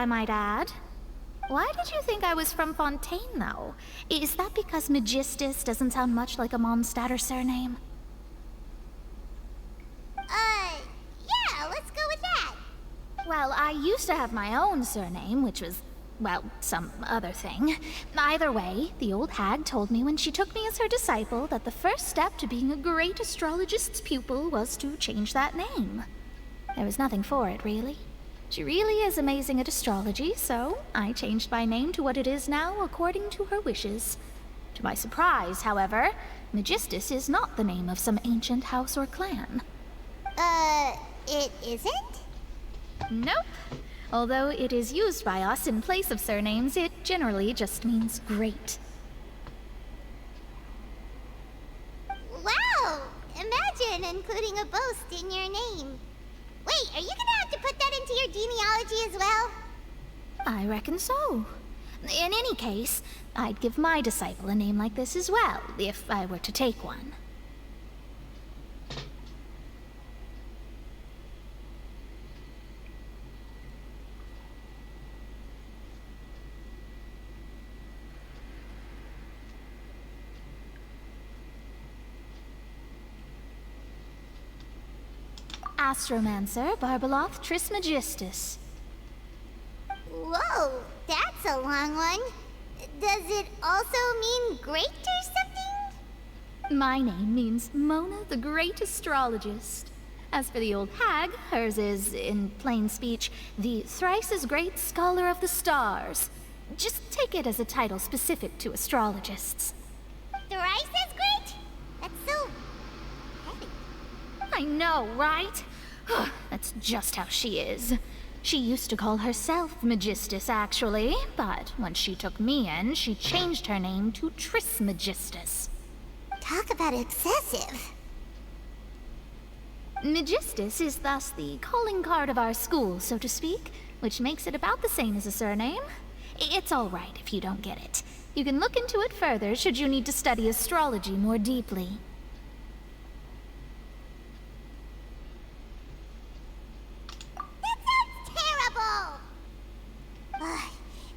I might add. Why did you think I was from Fontain, though? Is that because Magistus doesn't sound much like a Mondstadter surname? Yeah, let's go with that. Well, I used to have my own surname, which was, well, some other thing. Either way, the old hag told me when she took me as her disciple that the first step to being a great astrologist's pupil was to change that name. There was nothing for it, really. She really is amazing at astrology, so I changed my name to what it is now according to her wishes. To my surprise, however, Magistus is not the name of some ancient house or clan. It isn't? Nope. Although it is used by us in place of surnames, it generally just means great. Wow! Imagine including a boast in your name. Wait, are you gonna have to put that into your genealogy as well? I reckon so. In any case, I'd give my disciple a name like this as well, if I were to take one. Astromancer Barbeloth Trismegistus. Whoa, that's a long one. Does it also mean great or something? My name means Mona the Great Astrologist. As for the old hag, hers is, in plain speech, the thrice as great Scholar of the Stars. Just take it as a title specific to astrologists. Thrice as great? That's so heavy. I know, right? That's just how she is. She used to call herself Magistus, actually, but when she took me in, she changed her name to Trismegistus. Talk about excessive. Magistus is thus the calling card of our school, so to speak, which makes it about the same as a surname. It's all right if you don't get it. You can look into it further should you need to study astrology more deeply.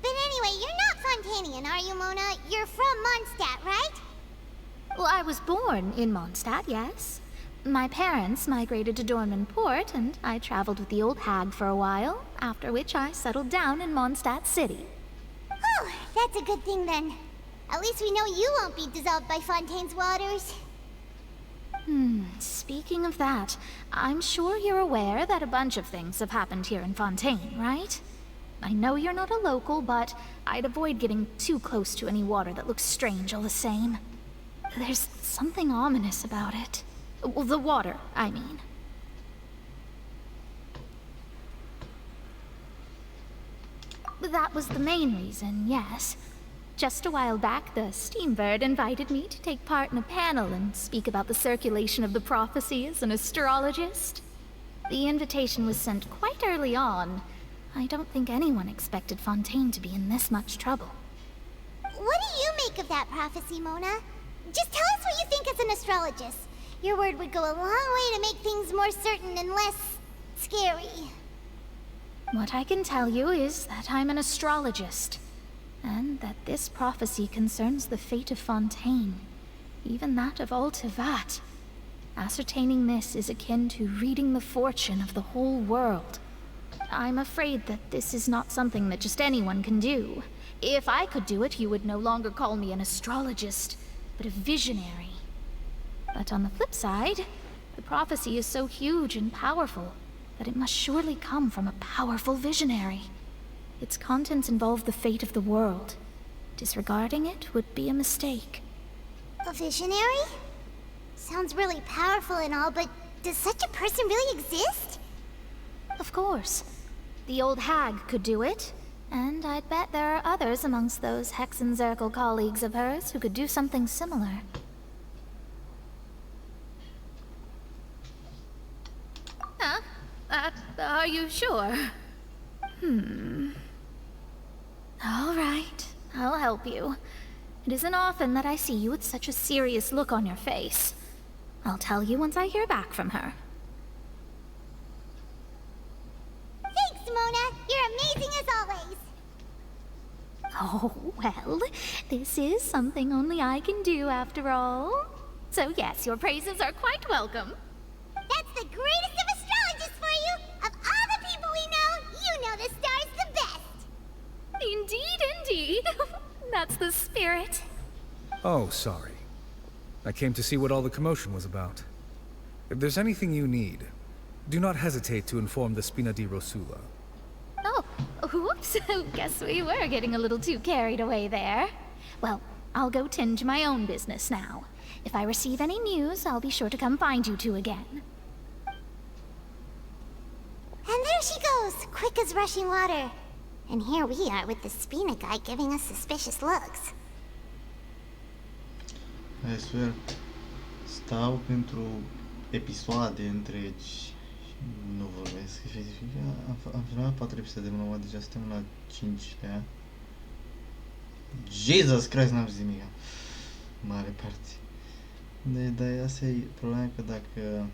But anyway, you're not Fontanian, are you, Mona? You're from Mondstadt, right? Well, I was born in Mondstadt, yes. My parents migrated to Dornman Port, and I traveled with the old hag for a while, after which I settled down in Mondstadt City. Oh, that's a good thing then. At least we know you won't be dissolved by Fontaine's waters. Speaking of that, I'm sure you're aware that a bunch of things have happened here in Fontaine, right? I know you're not a local, but I'd avoid getting too close to any water that looks strange all the same. There's something ominous about it. Well, the water, I mean. That was the main reason, yes. Just a while back, the Steambird invited me to take part in a panel and speak about the circulation of the prophecy as an astrologist. The invitation was sent quite early on. I don't think anyone expected Fontaine to be in this much trouble. What do you make of that prophecy, Mona? Just tell us what you think as an astrologist. Your word would go a long way to make things more certain and less scary. What I can tell you is that I'm an astrologist, and that this prophecy concerns the fate of Fontaine, even that of all Tevat. Ascertaining this is akin to reading the fortune of the whole world. I'm afraid that this is not something that just anyone can do. If I could do it, you would no longer call me an astrologist, but a visionary. But on the flip side, the prophecy is so huge and powerful that it must surely come from a powerful visionary. Its contents involve the fate of the world. Disregarding it would be a mistake. A visionary? Sounds really powerful and all, but does such a person really exist? Of course. The old hag could do it, and I'd bet there are others amongst those Hexenzirkel colleagues of hers who could do something similar. Huh? Are you sure? All right, I'll help you. It isn't often that I see you with such a serious look on your face. I'll tell you once I hear back from her. Thanks, Mona. You're amazing as always. Oh, well, this is something only I can do after all. So yes, your praises are quite welcome. That's the greatest of astrologists for you! Of all the people we know, you know the star's the best! Indeed, indeed. That's the spirit. Oh, sorry. I came to see what all the commotion was about. If there's anything you need, do not hesitate to inform the Spina di Rosula. Oh, whoops. Guess we were getting a little too carried away there. Well, I'll go tend to my own business now. If I receive any news, I'll be sure to come find you two again. And there she goes, quick as rushing water. And here we are with the Spina guy giving us suspicious looks. I swear, stau pentru episoade întregi și nu vorbesc. Am filmat 4 episoade numai, deja suntem la 5-lea. Jesus Christ, n-am zis nimic. Mare parte. Dar asta e problema, că dacă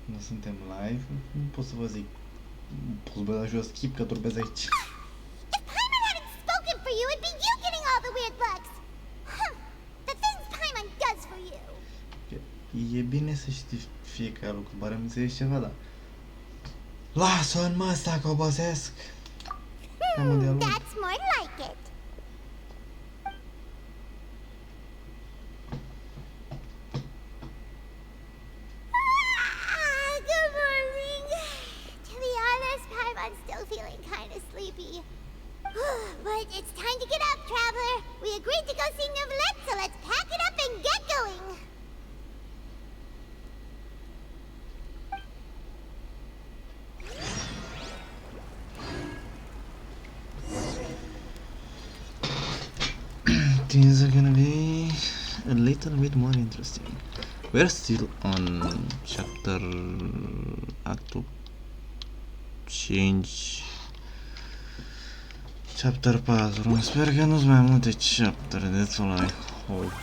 nu suntem live, nu pot să vă zic. Pot să vă jos skip că turbez aici. If Paimon hadn't spoken for you, it'd be you getting all the weird looks! The things Paimon does for you! E bine să știi fiecare lucru, bare am înțeles ceva, dar... Lasă-o în mă asta că obosesc! That's more like it! Good morning! To be honest, Paimon's still feeling kind of sleepy. But it's time to get up, traveler! We agreed to go see Neuvillette, so let's pack it up and get going! Things are gonna be a little bit more interesting. We're still on chapter actul 5, chapter 4. Sper că nu-s mai multe chaptere, that's all I hope.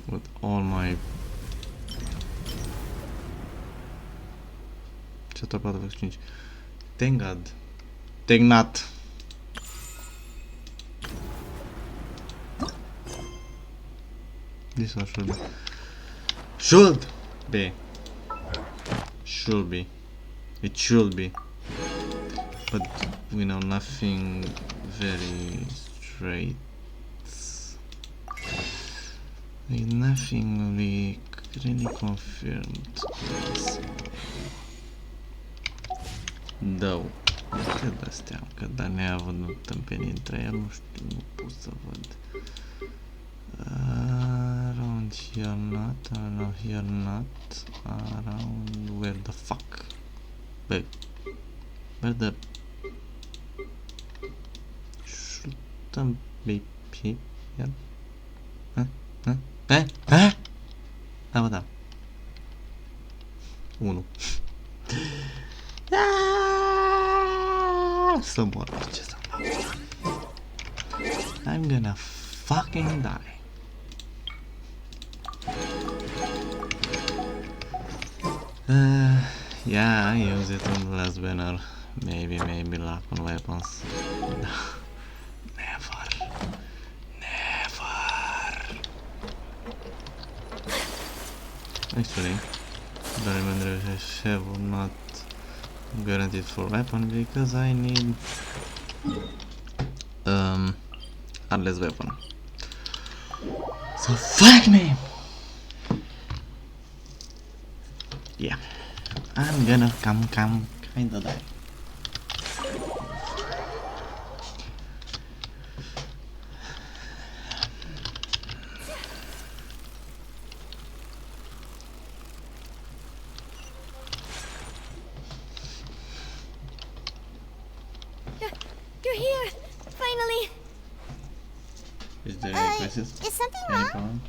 With all my... Chapter 4, verse 5. Thank God. Thank not. This one should be. Should be. Should be. It should be. But we know nothing very straight. Like nothing will be really confirmed. Though. Cred astea, că dar neavând tâmpenii între ele, nu știu, nu pot să văd. Around here not, around here not, around where the fuck? Wait, where the shouldn't be here? Da, bă, da. 1. Să mor, ce să fac? I'm gonna fucking die. Yeah, I use it on the last banner. Maybe luck on weapons. No. Never. Actually, the remainder have not guaranteed for weapon because I need unless weapon. So fuck me! Yeah, I'm gonna come kinda die. You're here! Finally! Is there any crisis? Is something Any wrong? problem?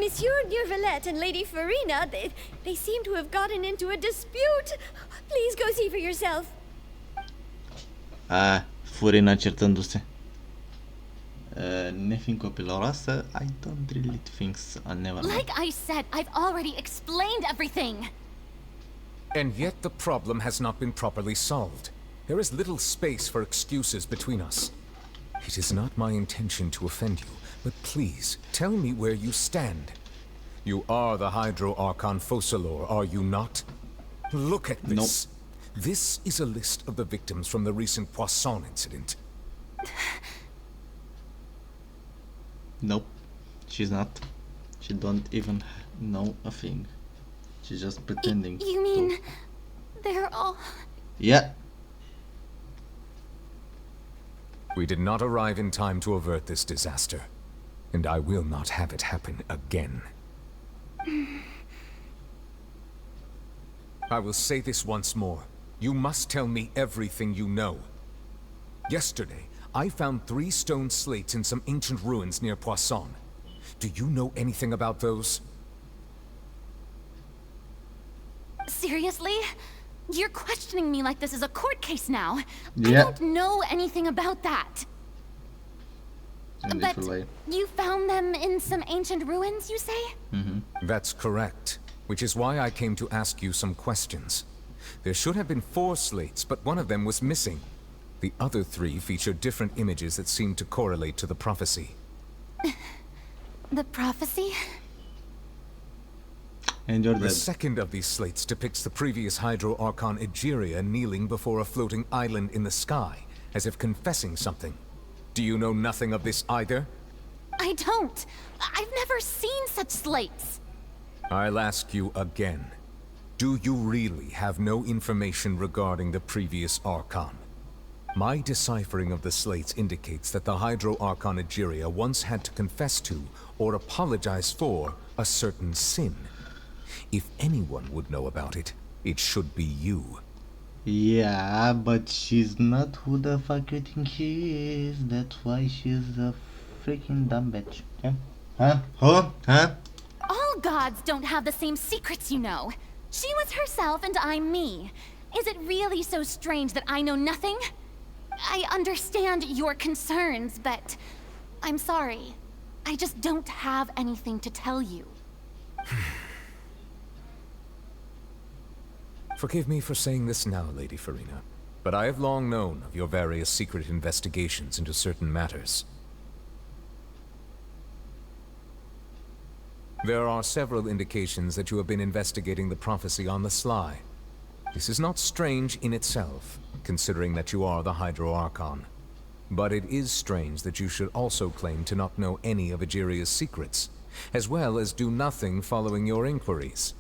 Monsieur Neuvillette and Lady Farina, they seem to have gotten into a dispute. Please go see for yourself. Furina certându-se. Nefiind copiloroasă, I don't really think so. Never mind. Like I said, I've already explained everything. And yet the problem has not been properly solved. There is little space for excuses between us. It is not my intention to offend you, but please, tell me where you stand. You are the Hydro Archon Focalor, are you not? Look at this. Nope. This is a list of the victims from the recent Poisson incident. Nope. She's not. She don't even know a thing. She's just pretending. You mean they're all... Yeah. We did not arrive in time to avert this disaster, and I will not have it happen again. I will say this once more. You must tell me everything you know. Yesterday, I found 3 stone slates in some ancient ruins near Poisson. Do you know anything about those? Seriously? You're questioning me like this is a court case now. Yeah. I don't know anything about that. And But if you lie. you found them in some ancient ruins, you say? That's correct, which is why I came to ask you some questions. There should have been 4 slates, but one of them was missing. The other 3 featured different images that seemed to correlate to the prophecy. The prophecy? And you're The dead. second of these slates depicts the previous Hydro Archon Egeria kneeling before a floating island in the sky, as if confessing something. Do you know nothing of this either? I don't. I've never seen such slates. I'll ask you again. Do you really have no information regarding the previous Archon? My deciphering of the slates indicates that the Hydro Archon Egeria once had to confess to, or apologize for, a certain sin. If anyone would know about it, it should be you. Yeah, but she's not who the fuck you think she is. That's why she's a freaking dumb bitch. Yeah? Huh? Huh? All gods don't have the same secrets, you know. She was herself and I'm me. Is it really so strange that I know nothing? I understand your concerns, but I'm sorry. I just don't have anything to tell you. Forgive me for saying this now, Lady Farina, but I have long known of your various secret investigations into certain matters. There are several indications that you have been investigating the prophecy on the sly. This is not strange in itself, considering that you are the Hydro Archon. But it is strange that you should also claim to not know any of Egeria's secrets, as well as do nothing following your inquiries.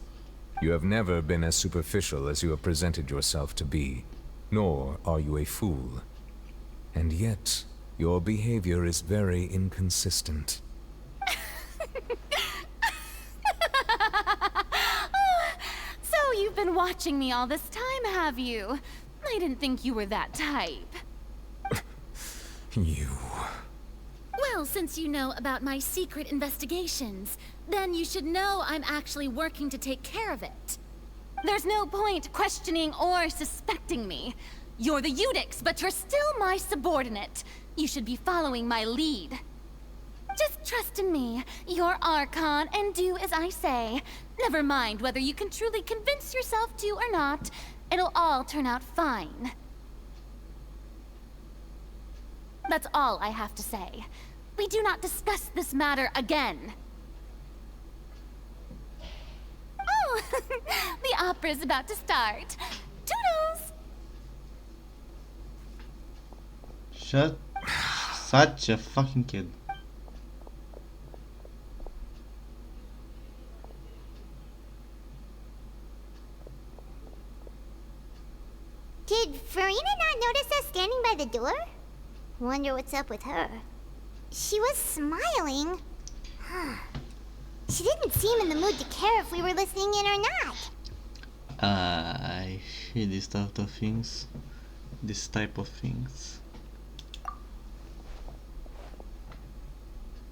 You have never been as superficial as you have presented yourself to be, nor are you a fool. And yet, your behavior is very inconsistent. So you've been watching me all this time, have you? I didn't think you were that type. You... Well, since you know about my secret investigations, then you should know I'm actually working to take care of it. There's no point questioning or suspecting me. You're the Eudix, but you're still my subordinate. You should be following my lead. Just trust in me, you're Archon, and do as I say. Never mind whether you can truly convince yourself to or not. It'll all turn out fine. That's all I have to say. We do not discuss this matter again. Oh, the opera's about to start. Toodles! Shut. Such a fucking kid. Did Farina not notice us standing by the door? Wonder what's up with her. She was smiling. She didn't seem in the mood to care if we were listening in or not. I hate this type of things. This type of things.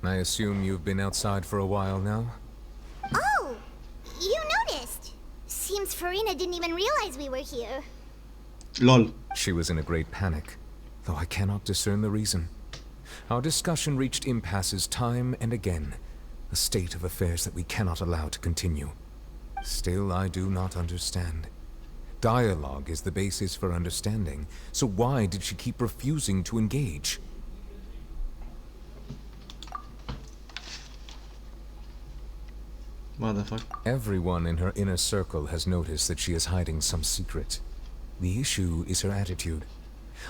I assume you've been outside for a while now? Oh! You noticed! Seems Farina didn't even realize we were here. LOL. She was in a great panic, though I cannot discern the reason. Our discussion reached impasses time and again, a state of affairs that we cannot allow to continue. Still, I do not understand. Dialogue is the basis for understanding, so why did she keep refusing to engage? What the fuck? Everyone in her inner circle has noticed that she is hiding some secret. The issue is her attitude.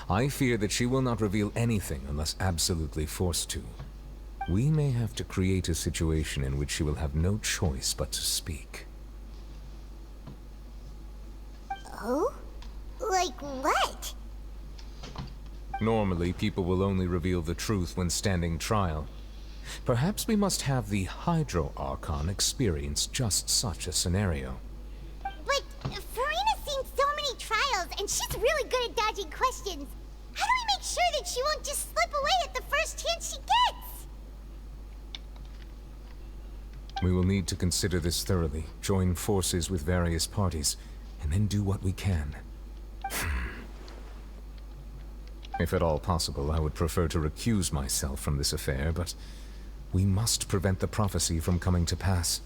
I fear that she will not reveal anything unless absolutely forced to. We may have to create a situation in which she will have no choice but to speak. Oh? Like what? Normally, people will only reveal the truth when standing trial. Perhaps we must have the Hydro Archon experience just such a scenario. But Farina's seen so many trials, and she's really good at dodging questions. How do we make sure that she won't just slip away at the first chance she gets? We will need to consider this thoroughly, join forces with various parties, and then do what we can. If at all possible, I would prefer to recuse myself from this affair, but we must prevent the prophecy from coming to pass.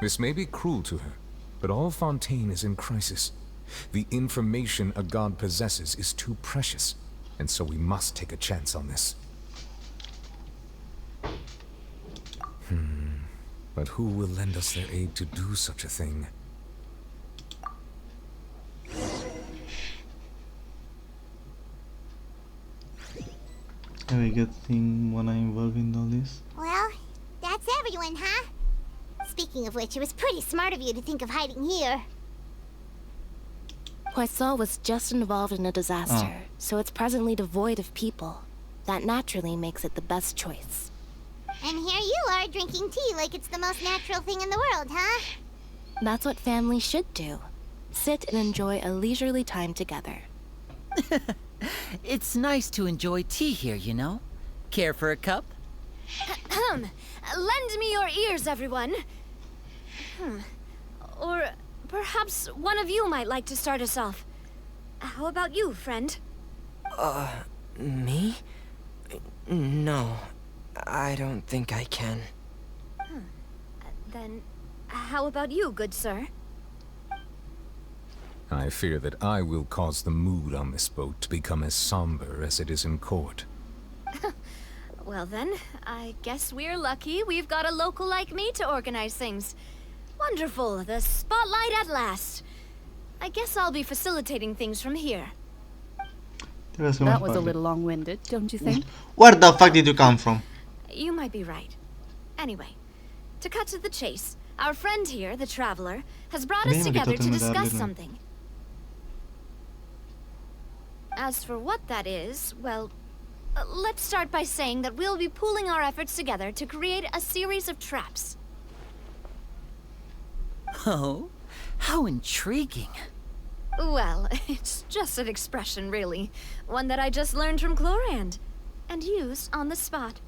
This may be cruel to her, but all Fontaine is in crisis. The information a god possesses is too precious, and so we must take a chance on this. But who will lend us their aid to do such a thing? Have a good thing when I'm involved in all this? Well, that's everyone, huh? Speaking of which, it was pretty smart of you to think of hiding here. Poisson was just involved in a disaster, so it's presently devoid of people. That naturally makes it the best choice. And here you are drinking tea like it's the most natural thing in the world, huh? That's what family should do. Sit and enjoy a leisurely time together. It's nice to enjoy tea here, you know? Care for a cup? Lend me your ears, everyone. Or perhaps one of you might like to start us off. How about you, friend? Me? No, I don't think I can. Then, how about you, good sir? I fear that I will cause the mood on this boat to become as somber as it is in court. Well then, I guess we're lucky we've got a local like me to organize things. Wonderful, the spotlight at last. I guess I'll be facilitating things from here. That was a little long-winded, don't you think? Where the fuck did you come from? You might be right. Anyway, to cut to the chase, our friend here, the Traveler, has brought us together to discuss something. As for what that is, well, let's start by saying that we'll be pooling our efforts together to create a series of traps. Oh, how intriguing. Well, it's just an expression, really. One that I just learned from Chlorand, and used on the spot.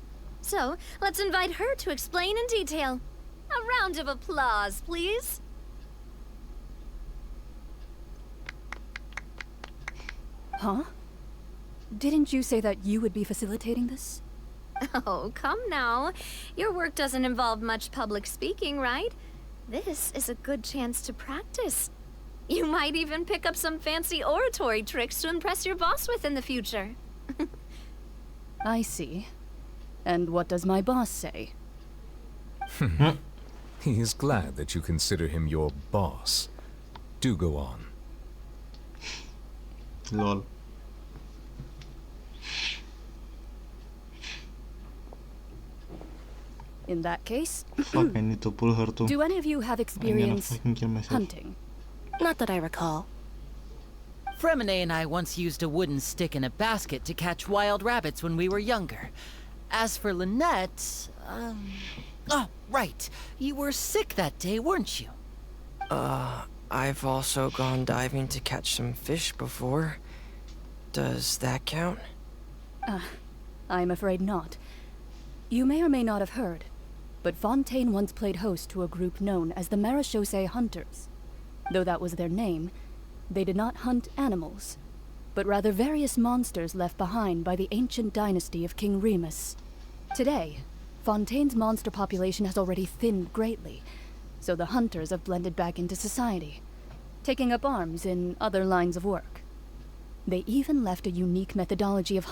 So, let's invite her to explain in detail. A round of applause, please. Huh? Didn't you say that you would be facilitating this? Oh, come now. Your work doesn't involve much public speaking, right? This is a good chance to practice. You might even pick up some fancy oratory tricks to impress your boss with in the future. I see. And what does my boss say? He is glad that you consider him your boss. Do go on. Lol. In that case, Fuck, I need to pull her too. do any of you have I'm gonna experience fucking kill myself. hunting? Not that I recall. Fremine and I once used a wooden stick in a basket to catch wild rabbits when we were younger. As for Lynette, oh, right. You were sick that day, weren't you? I've also gone diving to catch some fish before. Does that count? I'm afraid not. You may or may not have heard, but Fontaine once played host to a group known as the Marechaussee Hunters. Though that was their name, they did not hunt animals, but rather various monsters left behind by the ancient dynasty of King Remus. Today, Fontaine's monster population has already thinned greatly, so the hunters have blended back into society. taking up arms in other lines of work. They even left a unique methodology of